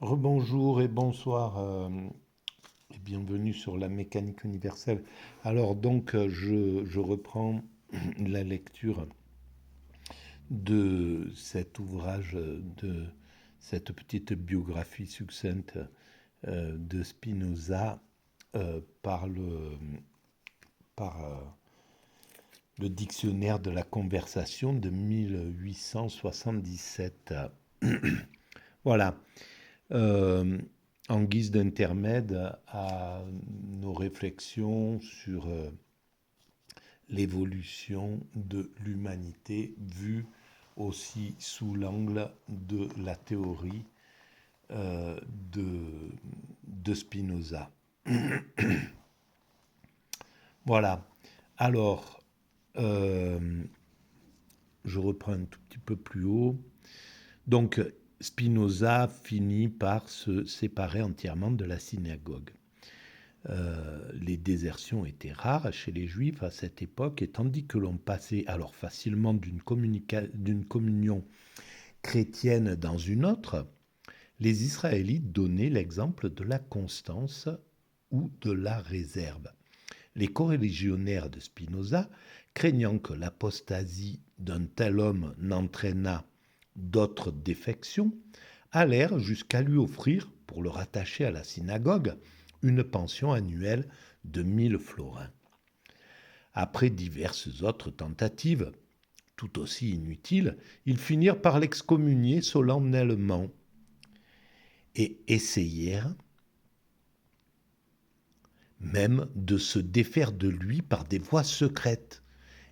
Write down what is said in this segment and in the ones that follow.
Rebonjour et bonsoir et bienvenue sur la mécanique universelle. Alors donc je reprends la lecture de cet ouvrage, de cette petite biographie succincte de Spinoza par le dictionnaire de la conversation de 1877. Voilà. Euh, En guise d'intermède à nos réflexions sur l'évolution de l'humanité vue aussi sous l'angle de la théorie euh, de, de Spinoza. Voilà. Alors, euh, je reprends un tout petit peu plus haut. Donc, Spinoza finit par se séparer entièrement de la synagogue. Les désertions étaient rares chez les Juifs à cette époque, et tandis que l'on passait alors facilement d'une communion chrétienne dans une autre, les Israélites donnaient l'exemple de la constance ou de la réserve. Les coreligionnaires de Spinoza, craignant que l'apostasie d'un tel homme n'entraînât d'autres défections, allèrent jusqu'à lui offrir, pour le rattacher à la synagogue, une pension annuelle de 1 000 florins. Après diverses autres tentatives, tout aussi inutiles, ils finirent par l'excommunier solennellement et essayèrent même de se défaire de lui par des voies secrètes.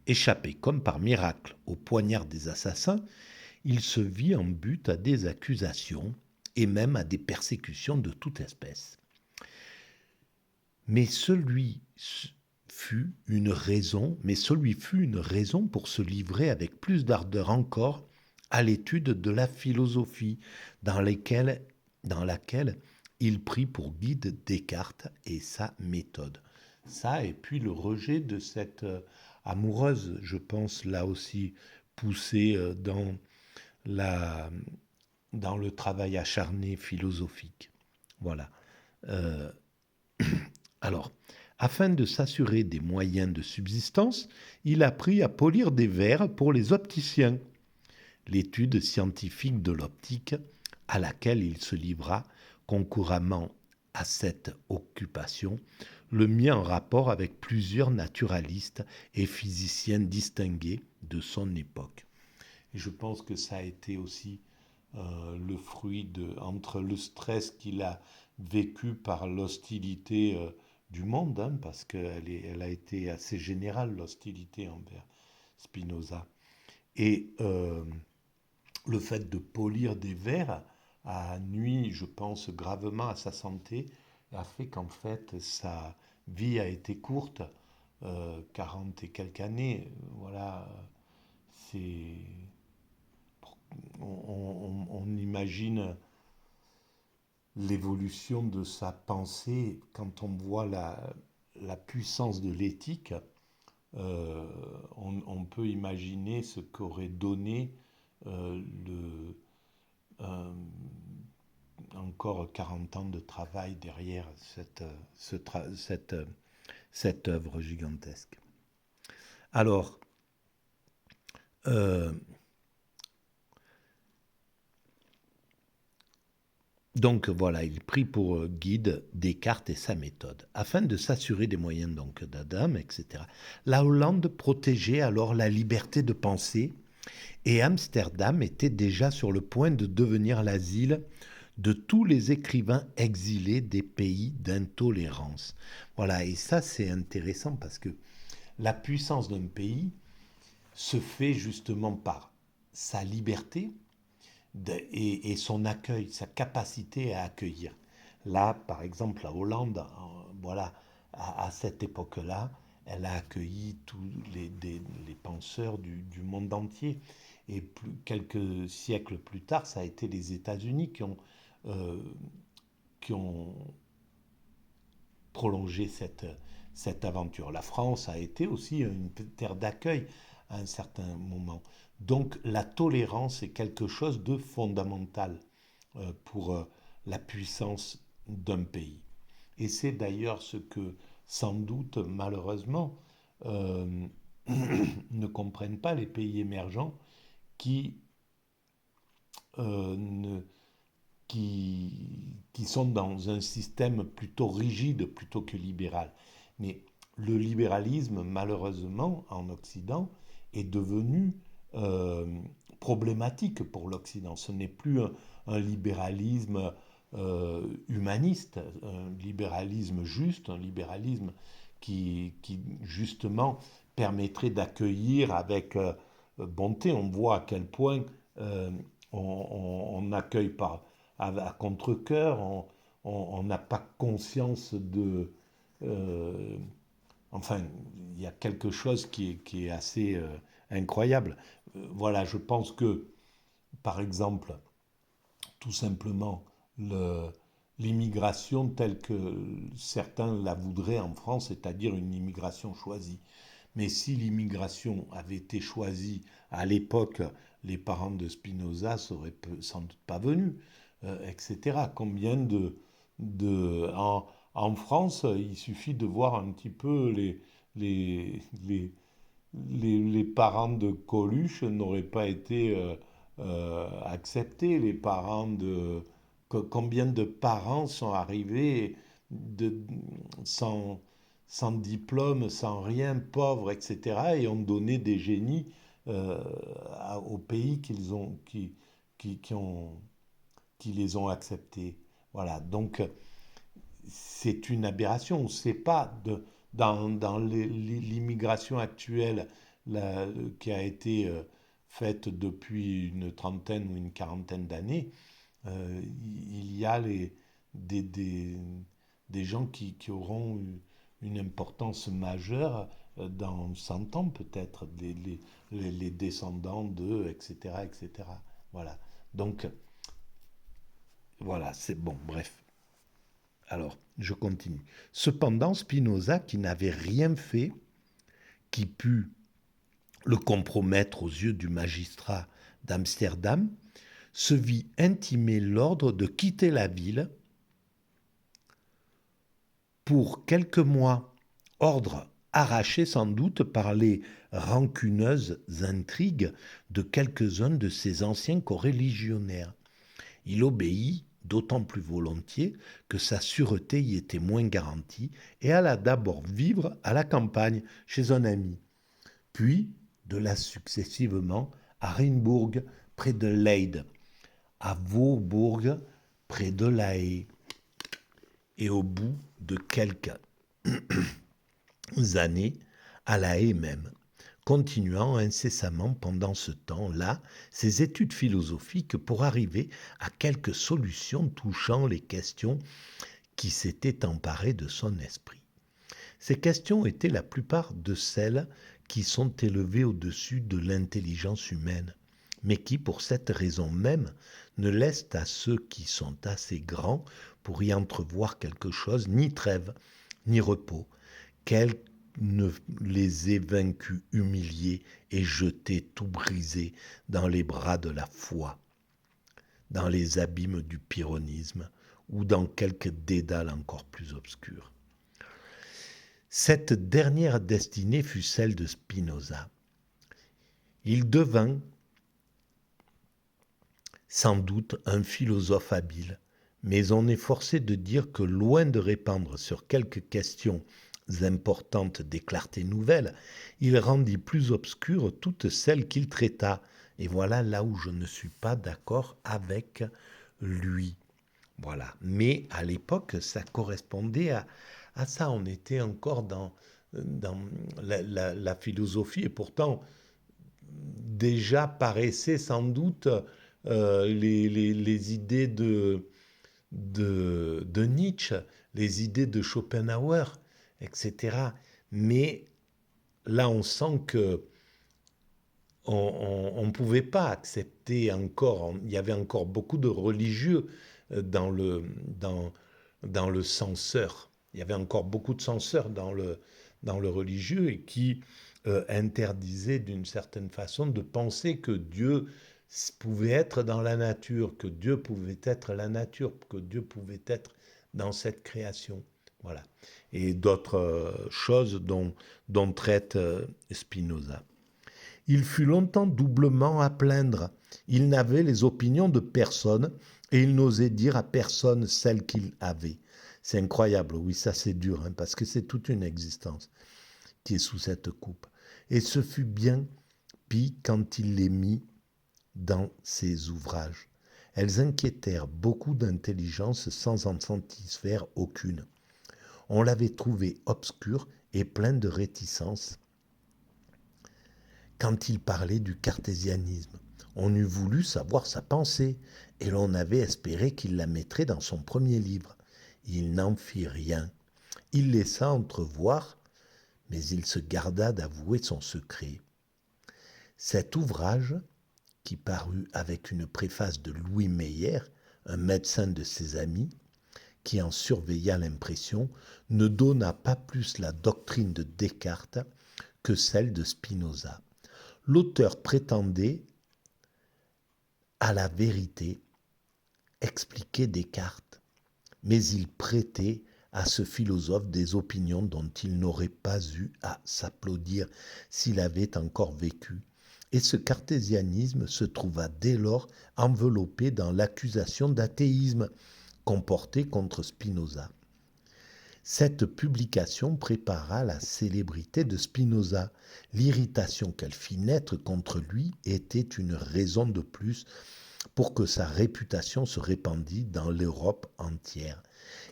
Échappé comme par miracle au poignard des assassins, il se vit en but à des accusations et même à des persécutions de toute espèce. Mais celui fut une raison pour se livrer avec plus d'ardeur encore à l'étude de la philosophie, dans laquelle il prit pour guide Descartes et sa méthode. Ça, et puis le rejet de cette amoureuse, je pense, là aussi, poussée la, dans le travail acharné philosophique. Voilà. Euh, alors, afin de s'assurer des moyens de subsistance, il apprit à polir des verres pour les opticiens. L'étude scientifique de l'optique, à laquelle il se livra concurremment à cette occupation, le mit en rapport avec plusieurs naturalistes et physiciens distingués de son époque. Et je pense que ça a été aussi le fruit entre le stress qu'il a vécu par l'hostilité du monde, hein, parce qu'elle a été assez générale, l'hostilité envers Spinoza, et le fait de polir des vers a nuit, je pense, gravement à sa santé, et a fait qu'en fait sa vie a été courte, 40 et quelques années. Voilà, c'est on imagine l'évolution de sa pensée quand on voit la puissance de l'éthique. On peut imaginer ce qu'aurait donné euh, encore 40 ans de travail derrière cette œuvre gigantesque. Alors, euh, donc voilà, il prit pour guide Descartes et sa méthode, afin de s'assurer des moyens donc d'Adam, etc. La Hollande protégeait alors la liberté de penser, et Amsterdam était déjà sur le point de devenir l'asile de tous les écrivains exilés des pays d'intolérance. Voilà, et ça c'est intéressant parce que la puissance d'un pays se fait justement par sa liberté et son accueil, sa capacité à accueillir. Là, par exemple, la Hollande, voilà, à cette époque-là, elle a accueilli tous les penseurs du monde entier. Et quelques siècles plus tard, ça a été les États-Unis euh, qui ont prolongé cette aventure. La France a été aussi une terre d'accueil à un certain moment. Donc la tolérance est quelque chose de fondamental pour la puissance d'un pays. Et c'est d'ailleurs ce que, sans doute, malheureusement, euh, ne comprennent pas les pays émergents qui, ne, qui sont dans un système plutôt rigide plutôt que libéral. Mais le libéralisme, malheureusement, en Occident, est devenu euh, problématique pour l'Occident. Ce n'est plus un libéralisme humaniste, un libéralisme juste, un libéralisme qui justement permettrait d'accueillir avec bonté. On voit à quel point euh, on accueille à contre-cœur, on n'a pas conscience de... euh, enfin, il y a quelque chose qui est assez incroyable. Voilà, je pense que, par exemple, tout simplement, le, l'immigration telle que certains la voudraient en France, c'est-à-dire une immigration choisie. Mais si l'immigration avait été choisie à l'époque, les parents de Spinoza seraient sans doute pas venus, etc. Combien en France, il suffit de voir un petit peu les, les, les parents de Coluche n'auraient pas été acceptés. Les parents de combien de parents sont arrivés de, sans, sans diplôme, sans rien, pauvres, etc., et ont donné des génies aux pays qui les ont acceptés. Voilà, donc c'est une aberration. On ne sait pas dans l'immigration actuelle qui a été faite depuis une trentaine ou une quarantaine d'années, il y a des, des, des gens qui auront une importance majeure dans 100 ans peut-être, les descendants d'eux, etc., etc. Voilà. Donc, voilà, c'est bon, bref. Alors, je continue. Cependant, Spinoza, qui n'avait rien fait qui pût le compromettre aux yeux du magistrat d'Amsterdam, se vit intimer l'ordre de quitter la ville pour quelques mois, ordre arraché sans doute par les rancuneuses intrigues de quelques-uns de ses anciens coreligionnaires. Il obéit d'autant plus volontiers que sa sûreté y était moins garantie et alla d'abord vivre à la campagne chez un ami, puis de là successivement à Rimbourg près de Leyde, à Voorburg près de La Haye, et au bout de quelques années à La Haye même, continuant incessamment pendant ce temps-là ses études philosophiques pour arriver à quelques solutions touchant les questions qui s'étaient emparées de son esprit. Ces questions étaient la plupart de celles qui sont élevées au-dessus de l'intelligence humaine, mais qui, pour cette raison même, ne laissent à ceux qui sont assez grands pour y entrevoir quelque chose ni trêve, ni repos, quels ne les ait vaincus, humiliés et jetés tout brisés dans les bras de la foi, dans les abîmes du pyrrhonisme ou dans quelque dédale encore plus obscur. Cette dernière destinée fut celle de Spinoza. Il devint sans doute un philosophe habile, mais on est forcé de dire que loin de répandre sur quelques questions importantes des clartés nouvelles, il rendit plus obscures toutes celles qu'il traita. Et voilà là où je ne suis pas d'accord avec lui. Voilà. Mais à l'époque, ça correspondait à ça. On était encore dans la philosophie et pourtant déjà paraissaient sans doute les idées de Nietzsche, les idées de Schopenhauer, etc. Mais là, on sent que on ne pouvait pas accepter encore, il y avait encore beaucoup de religieux dans le censeur. Il y avait encore beaucoup de censeurs dans le religieux et qui interdisaient d'une certaine façon de penser que Dieu pouvait être dans la nature, que Dieu pouvait être la nature, que Dieu pouvait être dans cette création. Voilà. Et d'autres choses dont traite Spinoza. Il fut longtemps doublement à plaindre. Il n'avait les opinions de personne et il n'osait dire à personne celles qu'il avait. C'est incroyable, oui, ça c'est dur, hein, parce que c'est toute une existence qui est sous cette coupe. Et ce fut bien pis quand il les mit dans ses ouvrages. Elles inquiétèrent beaucoup d'intelligence sans en satisfaire aucune. On l'avait trouvé obscur et plein de réticences quand il parlait du cartésianisme. On eût voulu savoir sa pensée, et l'on avait espéré qu'il la mettrait dans son premier livre. Il n'en fit rien. Il laissa entrevoir, mais il se garda d'avouer son secret. Cet ouvrage, qui parut avec une préface de Louis Meyer, un médecin de ses amis, qui en surveilla l'impression, ne donna pas plus la doctrine de Descartes que celle de Spinoza. L'auteur prétendait à la vérité expliquer Descartes, mais il prêtait à ce philosophe des opinions dont il n'aurait pas eu à s'applaudir s'il avait encore vécu. Et ce cartésianisme se trouva dès lors enveloppé dans l'accusation d'athéisme qu'on portait contre Spinoza. Cette publication prépara la célébrité de Spinoza. L'irritation qu'elle fit naître contre lui était une raison de plus pour que sa réputation se répandît dans l'Europe entière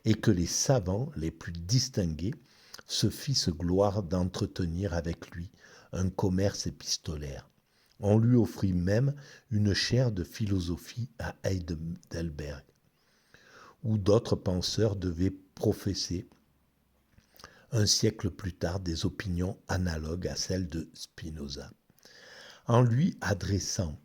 et que les savants les plus distingués se fissent gloire d'entretenir avec lui un commerce épistolaire. On lui offrit même une chaire de philosophie à Heidelberg, où d'autres penseurs devaient professer un siècle plus tard des opinions analogues à celles de Spinoza. En lui adressant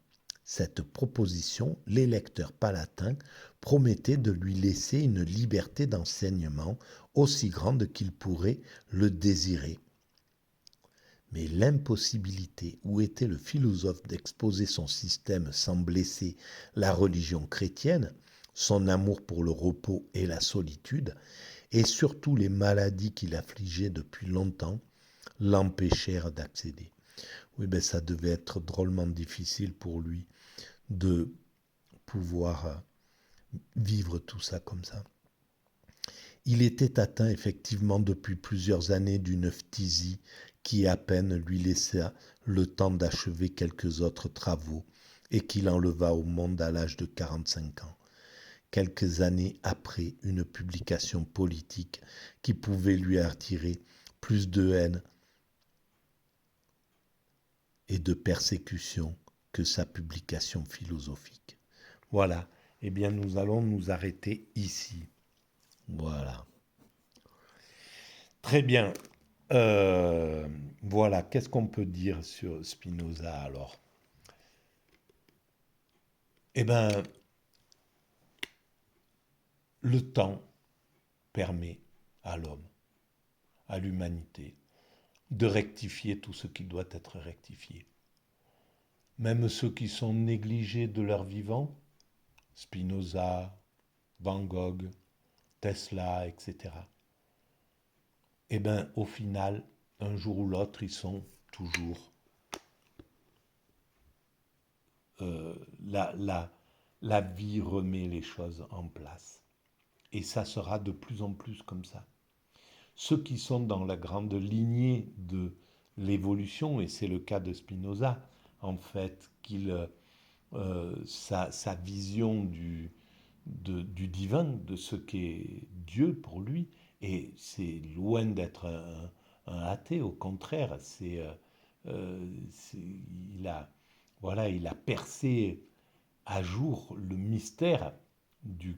cette proposition, l'électeur palatin promettait de lui laisser une liberté d'enseignement aussi grande qu'il pourrait le désirer. Mais l'impossibilité où était le philosophe d'exposer son système sans blesser la religion chrétienne, son amour pour le repos et la solitude, et surtout les maladies qui l'affligeaient depuis longtemps, l'empêchèrent d'accéder. Oui, ben ça devait être drôlement difficile pour lui de pouvoir vivre tout ça comme ça. Il était atteint effectivement depuis plusieurs années d'une phtisie qui à peine lui laissa le temps d'achever quelques autres travaux et qu'il enleva au monde à l'âge de 45 ans. Quelques années après une publication politique qui pouvait lui attirer plus de haine et de persécution que sa publication philosophique. Voilà, eh bien nous allons nous arrêter ici. Voilà. Très bien. Voilà, qu'est-ce qu'on peut dire sur Spinoza alors? Eh bien, le temps permet à l'homme, à l'humanité, de rectifier tout ce qui doit être rectifié. Même ceux qui sont négligés de leur vivant, Spinoza, Van Gogh, Tesla, etc. Eh bien, au final, un jour ou l'autre, ils sont toujours euh, la, la, la vie remet les choses en place. Et ça sera de plus en plus comme ça. Ceux qui sont dans la grande lignée de l'évolution, et c'est le cas de Spinoza, en fait, sa vision du divin, de ce qu'est Dieu pour lui, et c'est loin d'être un athée, au contraire, il a, voilà, il a percé à jour le mystère du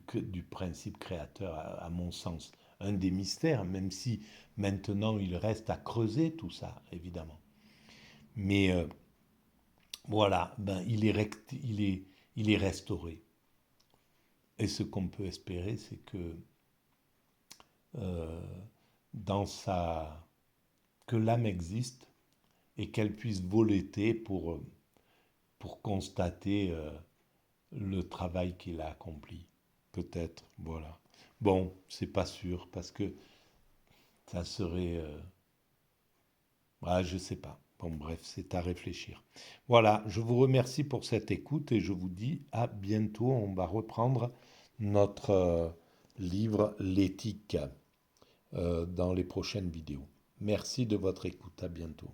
principe créateur, à mon sens. Un des mystères, même si maintenant il reste à creuser tout ça, évidemment. Mais voilà, ben, il est restauré. Et ce qu'on peut espérer, c'est que euh, dans sa, que l'âme existe et qu'elle puisse voleter pour constater le travail qu'il a accompli. Peut-être, voilà. Bon, c'est pas sûr, parce que ça serait... je sais pas. Bon, bref, c'est à réfléchir. Voilà, je vous remercie pour cette écoute et je vous dis à bientôt. On va reprendre notre livre L'éthique dans les prochaines vidéos. Merci de votre écoute. À bientôt.